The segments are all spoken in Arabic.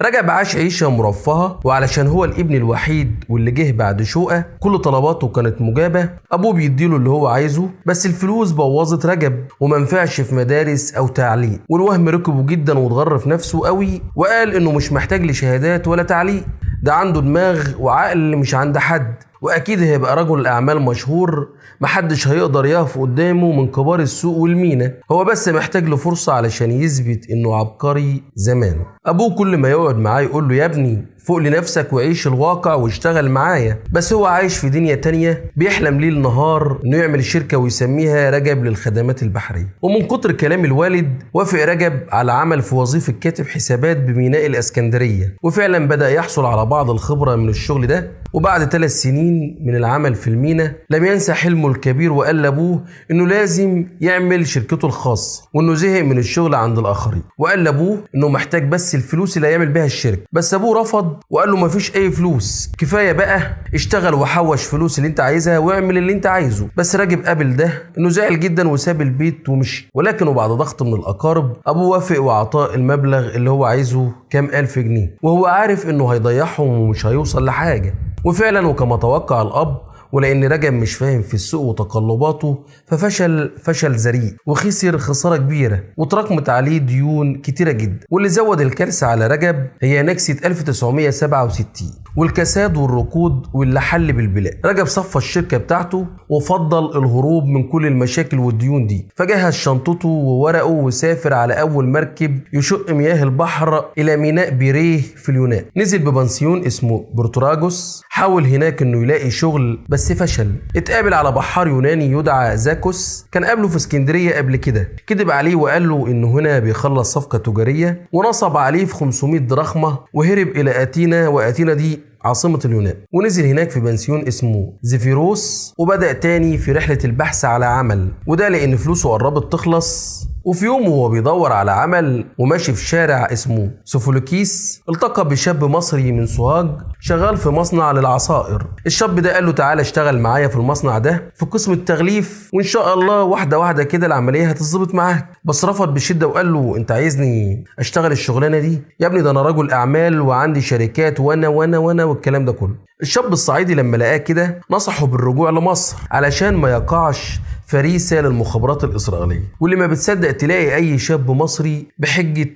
رجب عاش عيشة مرفهة، وعلشان هو الابن الوحيد واللي جه بعد شقة كل طلباته كانت مجابة. أبوه بيديله اللي هو عايزه، بس الفلوس بوظت رجب ومنفعش في مدارس أو تعليم، والوهم ركبه جدا واتغر في نفسه قوي وقال إنه مش محتاج لشهادات ولا تعليم، ده عنده دماغ وعقل مش عند حد، واكيد هيبقى رجل اعمال مشهور محدش هيقدر يقف قدامه من كبار السوق والمينا، هو بس محتاج له فرصه علشان يثبت انه عبقري زمانه. ابوه كل ما يقعد معاه يقول له يا ابني فوق لنفسك وعيش الواقع واشتغل معايا، بس هو عايش في دنيا تانية، بيحلم ليل نهار انه يعمل شركة ويسميها رجب للخدمات البحرية. ومن كتر كلام الوالد وافق رجب على عمل في وظيفة كاتب حسابات بميناء الاسكندرية، وفعلا بدأ يحصل على بعض الخبرة من الشغل ده. وبعد 3 سنين من العمل في المينا لم ينسى حلمه الكبير، وقال لابوه انه لازم يعمل شركته الخاصة، وانه زهق من الشغل عند الاخرين، وقال لابوه انه محتاج بس الفلوس اللي هيعمل بيها الشركة، بس ابوه رفض وقال له مفيش اي فلوس، كفايه بقى اشتغل وحوش فلوس اللي انت عايزها واعمل اللي انت عايزه. بس راجب قابل ده انه زعل جدا وساب البيت ومشي، ولكن وبعد ضغط من الاقارب ابوه وافق واعطاه المبلغ اللي هو عايزه كام الف جنيه، وهو عارف انه هيضيعهم ومش هيوصل لحاجه. وفعلا وكما توقع الاب، ولان رجب مش فاهم في السوق وتقلباته ففشل ذريع وخسر خساره كبيره، وتراكمت عليه ديون كتيره جدا. واللي زود الكارثه على رجب هي نكسه 1967 والكساد والركود واللي حل بالبلاد. رجب صفى الشركه بتاعته وفضل الهروب من كل المشاكل والديون دي، فجهز شنطته وورقه وسافر على اول مركب يشق مياه البحر الى ميناء بيريه في اليونان. نزل ببنسيون اسمه بورتوراجوس، حاول هناك انه يلاقي شغل بس فشل. اتقابل على بحار يوناني يدعى زاكوس، كان قابله في اسكندريه قبل كده، كذب عليه وقال له انه هنا بيخلص صفقه تجاريه، ونصب عليه في 500 دراخمه وهرب الى اتينا، واتينا دي عاصمة اليونان. ونزل هناك في بنسيون اسمه زيفيروس، وبدأ تاني في رحلة البحث على عمل، وده لأن فلوسه قربت تخلص. وفي يوم وهو بيدور على عمل وماشي في شارع اسمه سوفولوكيس التقى بشاب مصري من سوهاج شغال في مصنع للعصائر. الشاب ده قال له تعالى اشتغل معايا في المصنع ده في قسم التغليف، وان شاء الله واحده واحده كده العمليه هتظبط معاك. بس رفض بشده وقال له انت عايزني اشتغل الشغلانه دي؟ يا ابني ده انا رجل اعمال وعندي شركات وانا والكلام ده كله. الشاب الصعيدي لما لقاه كده نصحه بالرجوع لمصر علشان ما يقعش فريسة للمخابرات الإسرائيلية، واللي ما بتصدق تلاقي أي شاب مصري بحجة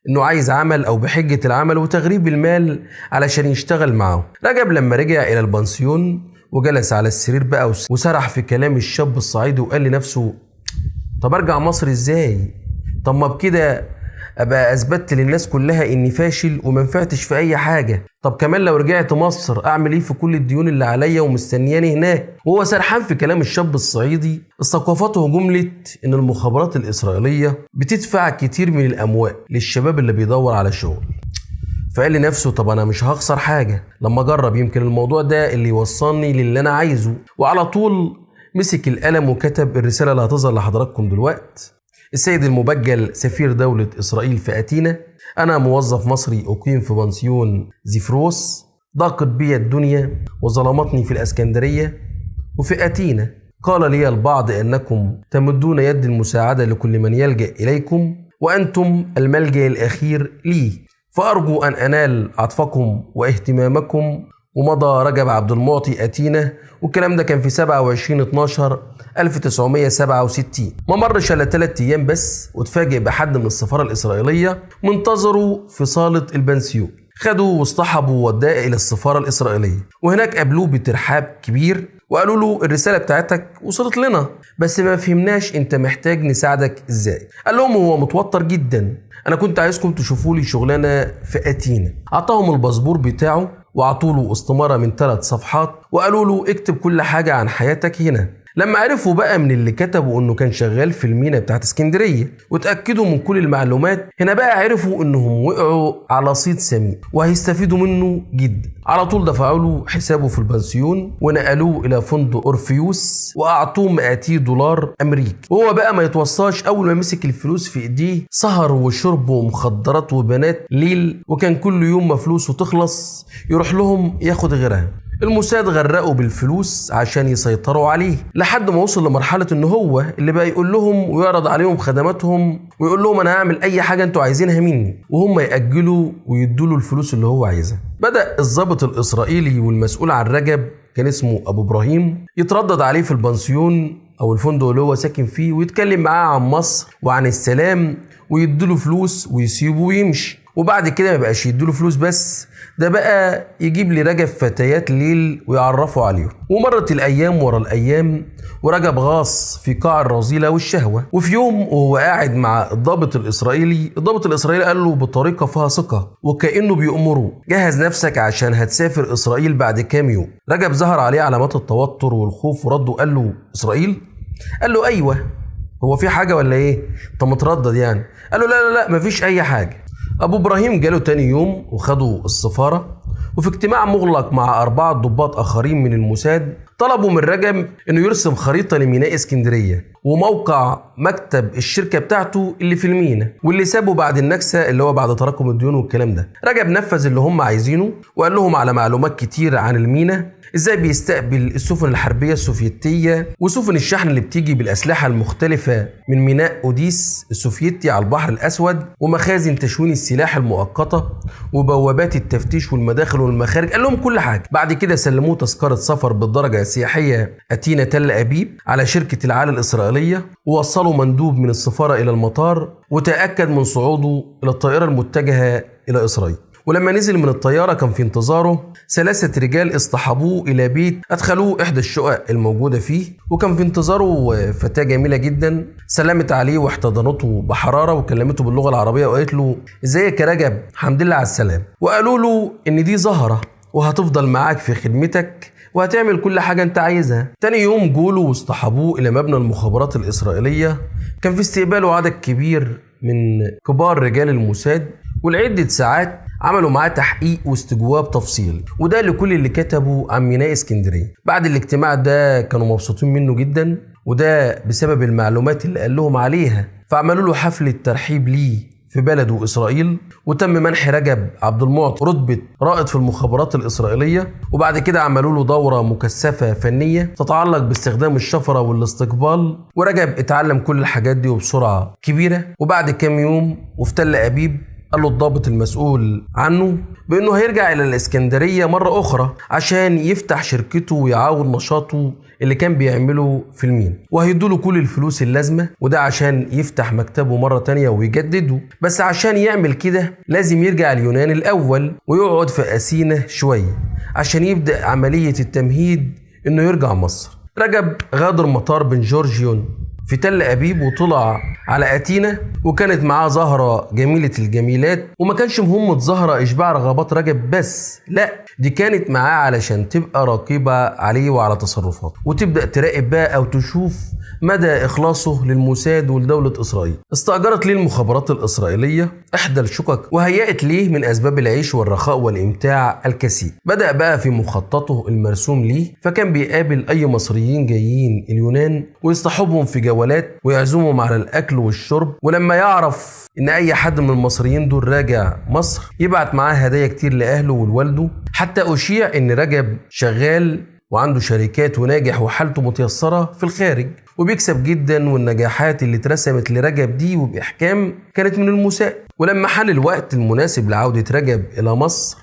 إنه عايز عمل أو بحجة العمل وتغريب المال علشان يشتغل معه. رجب لما رجع إلى البنسيون وجلس على السرير بقى وسرح في كلام الشاب الصعيدي وقال لنفسه طب أرجع مصر إزاي؟ طب ما بكده أبقى أثبتت للناس كلها إني فاشل ومنفعتش في أي حاجة. طب كمان لو رجعت مصر أعمل إيه في كل الديون اللي عليا ومستنياني هناك؟ وهو سرحان في كلام الشاب الصعيدي استوقفته جملة إن المخابرات الإسرائيلية بتدفع كتير من الأموال للشباب اللي بيدور على شغل. فقال لنفسه طب أنا مش هخسر حاجة لما أجرب، يمكن الموضوع ده اللي يوصلني للي أنا عايزه. وعلى طول مسك القلم وكتب الرسالة اللي هتظهر لحضراتكم دلوقتي. السيد المبجل سفير دولة إسرائيل في أتينا، أنا موظف مصري أقيم في بنسيون زيفروس، ضاقت بي الدنيا وظلمتني في الإسكندرية وفي أتينا. قال لي البعض أنكم تمدون يد المساعدة لكل من يلجأ إليكم، وأنتم الملجأ الأخير لي، فأرجو أن أنال عطفكم واهتمامكم. ومضى رجب عبد المعطي أتينا، والكلام ده كان في 27/12/1967. ما مرش الا 3 أيام بس واتفاجئ بحد من السفارة الإسرائيلية منتظره في صالة البنسيون. خدوا واصطحبوا ووداه إلى السفارة الإسرائيلية، وهناك قابلوه بترحاب كبير وقالوا له الرسالة بتاعتك وصلت لنا بس ما فهمناش انت محتاج نساعدك ازاي. قال لهم هو متوتر جدا، انا كنت عايزكم تشوفوا لي شغلانة في أتينا. اعطاهم الباسبور بتاعه وعطوا له استمارة من 3 صفحات وقالوا له اكتب كل حاجة عن حياتك هنا. لما عرفوا بقى من اللي كتبوا انه كان شغال في المينا بتاعت اسكندرية وتأكدوا من كل المعلومات، هنا بقى عرفوا انهم وقعوا على صيد سمين وهيستفيدوا منه جدا. على طول دفعوا له حسابه في البنسيون ونقلوه الى فندق اورفيوس واعطوه 200 دولار امريكي. وهو بقى ما يتوصاش، اول ما مسك الفلوس في ايديه سهر وشرب ومخدرات وبنات ليل، وكان كل يوم ما فلوسه تخلص يروح لهم ياخد غيرها. الموساد غرقوا بالفلوس عشان يسيطروا عليه، لحد ما وصل لمرحلة ان هو اللي بقى يقول لهم ويعرض عليهم خدماتهم ويقول لهم انا هعمل اي حاجة انتوا عايزينها مني، وهم يأجلوا ويدوا له الفلوس اللي هو عايزها. بدأ الضابط الإسرائيلي والمسؤول عن رجب كان اسمه أبو إبراهيم يتردد عليه في البنسيون أو الفندق اللي هو ساكن فيه، ويتكلم معاه عن مصر وعن السلام ويديله فلوس ويسيبه ويمشي. وبعد كده ما بقاش يديله فلوس بس، ده بقى يجيب لي رجب فتيات ليل ويعرفوا عليهم. ومرت الأيام ورا الأيام، ورجب غاص في قاع الرذيلة والشهوة. وفي يوم وهو قاعد مع الضابط الإسرائيلي قال له بطريقة فيها ثقة وكأنه بيأمره: جهز نفسك عشان هتسافر إسرائيل بعد كام يوم. رجب ظهر عليه علامات التوتر والخوف ورد وقال له: إسرائيل؟ قال له: أيوة، هو في حاجة ولا إيه؟ أنت متردد يعني؟ قال له: لا مفيش أي حاجة. أبو إبراهيم جاله تاني يوم وخدوا السفارة، وفي اجتماع مغلق مع 4 ضباط آخرين من الموساد طلبوا من رجب إنه يرسم خريطة لميناء اسكندرية وموقع مكتب الشركة بتاعته اللي في المينا واللي سابه بعد النكسة اللي هو بعد تراكم الديون والكلام ده. رجب نفذ اللي هم عايزينه وقال لهم على معلومات كتير عن المينا، ازاي بيستقبل السفن الحربية السوفيتية وسفن الشحن اللي بتيجي بالأسلحة المختلفة من ميناء أوديس السوفيتي على البحر الأسود، ومخازن تشوين السلاح المؤقتة وبوابات التفتيش والمداخل والمخارج. قال لهم كل حاجة. بعد كده سلموه تذكرة سفر بالدرجة السياحية أتينا تل أبيب على شركة العالة الإسرائيلية، ووصلوا مندوب من السفارة إلى المطار وتأكد من صعوده إلى الطائرة المتجهة إلى إسرائيل. ولما نزل من الطيارة كان في انتظاره 3 رجال اصطحبوه إلى بيت أدخلوه إحدى الشقق الموجودة فيه، وكان في انتظاره فتاة جميلة جدا سلمت عليه واحتضنته بحرارة وكلمته باللغة العربية وقالت له: ازيك يا رجب؟ الحمد لله على السلام. وقالوا له إن دي زهرة وهتفضل معاك في خدمتك وهتعمل كل حاجة انت عايزها. تاني يوم جولوا واصطحبوه إلى مبنى المخابرات الإسرائيلية، كان في استقباله عدد كبير من كبار رجال الموساد، ولعدة ساعات عملوا معاه تحقيق واستجواب تفصيل، وده لكل اللي كتبوا عن ميناء اسكندرية. بعد الاجتماع ده كانوا مبسوطين منه جدا، وده بسبب المعلومات اللي قال لهم عليها، فعملوا له حفلة ترحيب ليه في بلده إسرائيل، وتم منح رجب عبد المعطي رتبة رائد في المخابرات الإسرائيلية. وبعد كده عملوا له دورة مكثفة فنية تتعلق باستخدام الشفرة والاستقبال، ورجب اتعلم كل الحاجات دي وبسرعة كبيرة. وبعد كام يوم وفي تل أبيب قال له الضابط المسؤول عنه بأنه هيرجع إلى الإسكندرية مرة أخرى عشان يفتح شركته ويعاود نشاطه اللي كان بيعمله في المين، وهيدوله كل الفلوس اللازمة، وده عشان يفتح مكتبه مرة تانية ويجدده. بس عشان يعمل كده لازم يرجع اليونان الأول ويقعد في أثينا شوية عشان يبدأ عملية التمهيد إنه يرجع مصر. رجب غادر مطار بن جورجيون في تل أبيب وطلع على أتينا، وكانت معاه زهرة جميلة الجميلات، وما كانش مهمة زهرة إشباع رغبات رجب بس، لا دي كانت معاه علشان تبقى راقبة عليه وعلى تصرفاته، وتبدأ تراقب بقى أو تشوف مدى إخلاصه للموساد ولدولة إسرائيل. استأجرت ليه المخابرات الإسرائيلية إحدى الشقق وهيأت ليه من أسباب العيش والرخاء والإمتاع الكثير. بدأ بقى في مخططه المرسوم ليه، فكان بيقابل أي مصريين جايين اليونان ويصطحبهم في جولات ويعزمهم على الأكل والشرب، ولما يعرف إن أي حد من المصريين دول راجع مصر يبعت معاه هدايا كتير لأهله ولوالده. حتى أشيع إن رجب شغال وعنده شركات وناجح وحالته متيسرة في الخارج وبيكسب جدا، والنجاحات اللي اترسمت لرجب دي وبإحكام كانت من الموساد. ولما حان الوقت المناسب لعودة رجب إلى مصر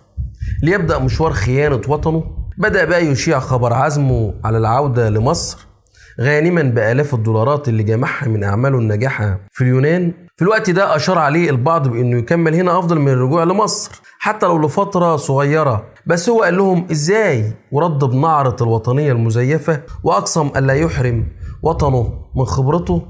ليبدأ مشوار خيانة وطنه، بدأ بقى يشيع خبر عزمه على العودة لمصر غانما بآلاف الدولارات اللي جمعها من أعماله الناجحة في اليونان. في الوقت ده أشار عليه البعض بأنه يكمل هنا أفضل من الرجوع لمصر حتى لو لفترة صغيرة، بس هو قال لهم إزاي، ورد بنعرة الوطنية المزيفة، وأقسم ألا يحرم وطنه من خبرته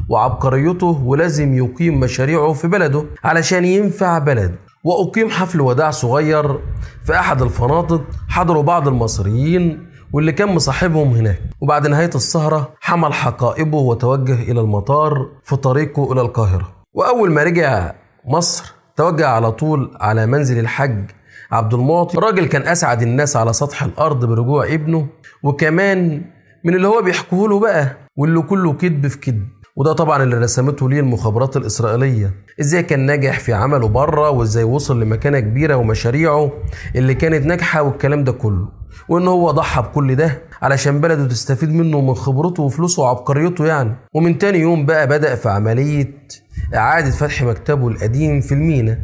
وعبقريته، ولازم يقيم مشاريعه في بلده علشان ينفع بلده. وأقيم حفل وداع صغير في أحد الفنادق حضروا بعض المصريين واللي كان مصاحبهم هناك. وبعد نهاية السهرة حمل حقائبه وتوجه إلى المطار في طريقه إلى القاهرة. وأول ما رجع مصر توجه على طول على منزل الحاج عبد المعطي. الراجل كان أسعد الناس على سطح الأرض برجوع ابنه، وكمان من اللي هو بيحكوه له بقى واللي كله كذب في كذب، وده طبعا اللي رسمته ليه المخابرات الإسرائيلية، ازاي كان ناجح في عمله بره وازاي وصل لمكانة كبيرة ومشاريعه اللي كانت ناجحة والكلام ده كله. وان هو ضحى بكل ده علشان بلده تستفيد منه من خبرته وفلوسه وعبقريته يعني. ومن تاني يوم بقى بدأ في عملية إعادة فتح مكتبه القديم في المينا،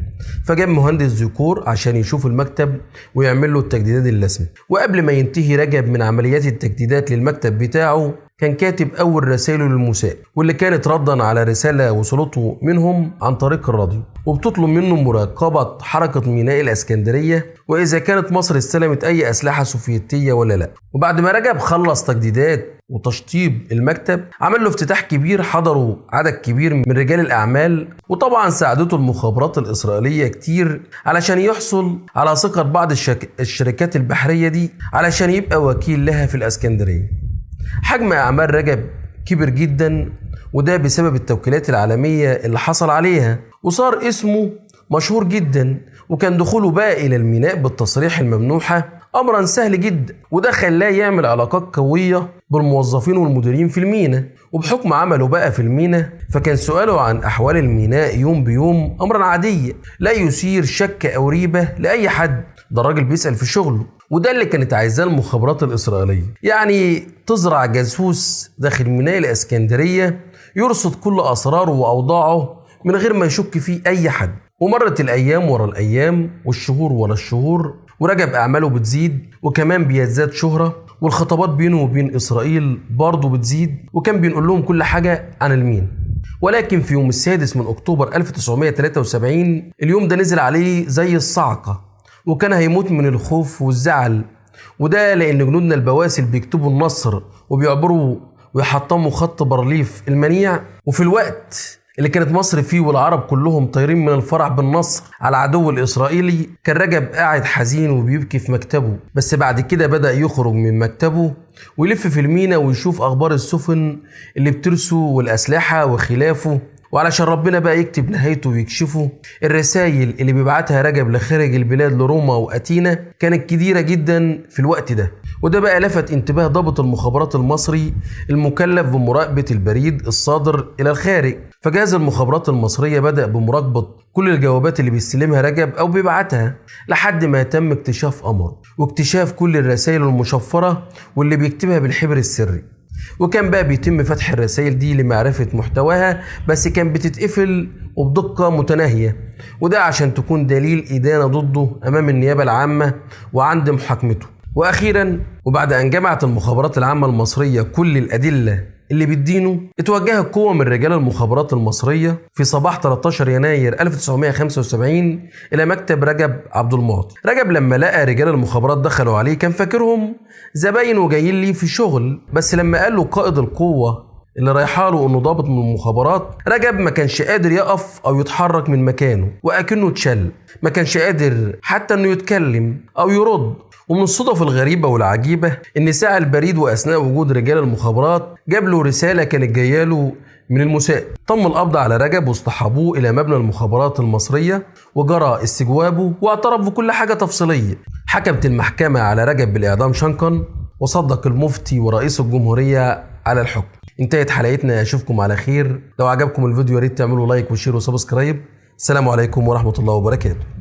فجاب مهندس ديكور عشان يشوف المكتب ويعمل له التجديدات اللازمة. وقبل ما ينتهي رجب من عمليات التجديدات للمكتب بتاعه كان كاتب أول رسائله للموساد، واللي كانت ردا على رسالة وصلته منهم عن طريق الراديو، وبتطلب منه مراقبة حركة ميناء الإسكندرية وإذا كانت مصر استلمت أي أسلحة سوفيتية ولا لا. وبعد ما رجب خلص تجديدات وتشطيب المكتب عمل له افتتاح كبير حضروا عدد كبير من رجال الأعمال، وطبعا ساعدته المخابرات الإسرائيلية كتير علشان يحصل على ثقة بعض الشركات البحرية دي علشان يبقى وكيل لها في الإسكندرية. حجم أعمال رجب كبر جدا، وده بسبب التوكيلات العالمية اللي حصل عليها، وصار اسمه مشهور جدا. وكان دخوله بقى إلى الميناء بالتصريح الممنوحة أمرا سهل جدا، وده خلاه يعمل علاقات قوية بالموظفين والمديرين في الميناء. وبحكم عمله بقى في الميناء فكان سؤاله عن أحوال الميناء يوم بيوم أمرا عادية لا يثير شك أو ريبة لأي حد، ده الراجل بيسأل في شغله. وده اللي كانت عايزاه المخابرات الإسرائيلية، يعني تزرع جاسوس داخل ميناء الإسكندرية يرصد كل أسراره وأوضاعه من غير ما يشك فيه أي حد. ومرت الأيام ورا الأيام والشهور ورا الشهور، ورجب أعماله بتزيد وكمان بيزداد شهرة، والخطابات بينه وبين إسرائيل برضه بتزيد، وكان بينقل لهم كل حاجة عن المينا. ولكن في يوم 6 من أكتوبر 1973 اليوم ده نزل عليه زي الصعقة، وكان هيموت من الخوف والزعل، وده لأن جنودنا البواسل بيكتبوا النصر وبيعبروا ويحطموا خط بارليف المنيع. وفي الوقت اللي كانت مصر فيه والعرب كلهم طايرين من الفرح بالنصر على العدو الإسرائيلي، كان رجب قاعد حزين وبيبكي في مكتبه. بس بعد كده بدأ يخرج من مكتبه ويلف في المينا ويشوف أخبار السفن اللي بترسو والأسلحة وخلافه، وعلشان ربنا بقى يكتب نهايته ويكشفه. الرسائل اللي بيبعتها رجب لخارج البلاد لروما وأتينا كانت كتيرة جدا في الوقت ده، وده بقى لفت انتباه ضابط المخابرات المصري المكلف بمراقبة البريد الصادر إلى الخارج. فجهاز المخابرات المصرية بدأ بمراقبة كل الجوابات اللي بيستلمها رجب أو بيبعتها لحد ما تم اكتشاف أمره واكتشاف كل الرسائل المشفرة واللي بيكتبها بالحبر السري. وكان بقى بيتم فتح الرسائل دي لمعرفة محتواها، بس كان بتتقفل وبدقة متناهية، وده عشان تكون دليل إدانة ضده أمام النيابة العامة وعند محاكمته. وأخيرا وبعد أن جمعت المخابرات العامة المصرية كل الأدلة اللي بتدينه، اتوجهت قوة من رجال المخابرات المصرية في صباح 13 يناير 1975 إلى مكتب رجب عبد المعطي. رجب لما لقى رجال المخابرات دخلوا عليه كان فاكرهم زباين وجايين ليه في شغل، بس لما قال له قائد القوة اللي رايحه له انه ضابط من المخابرات، رجب ما كانش قادر يقف او يتحرك من مكانه واكنه اتشل، ما كانش قادر حتى انه يتكلم او يرد. ومن الصدف الغريبة والعجيبة ان ساعة البريد واثناء وجود رجال المخابرات جاب له رسالة كانت جايه له من الموساد. تم القبض على رجب واصطحبوه الى مبنى المخابرات المصرية وجرى استجوابه واعترف بكل حاجة تفصيلية. حكمت المحكمة على رجب بالاعدام شنقا، وصدق المفتي ورئيس الجمهورية على الحكم. انتهت حلقتنا، اشوفكم على خير. لو عجبكم الفيديو يا ريت تعملوا لايك وشير وسبسكرايب. السلام عليكم ورحمة الله وبركاته.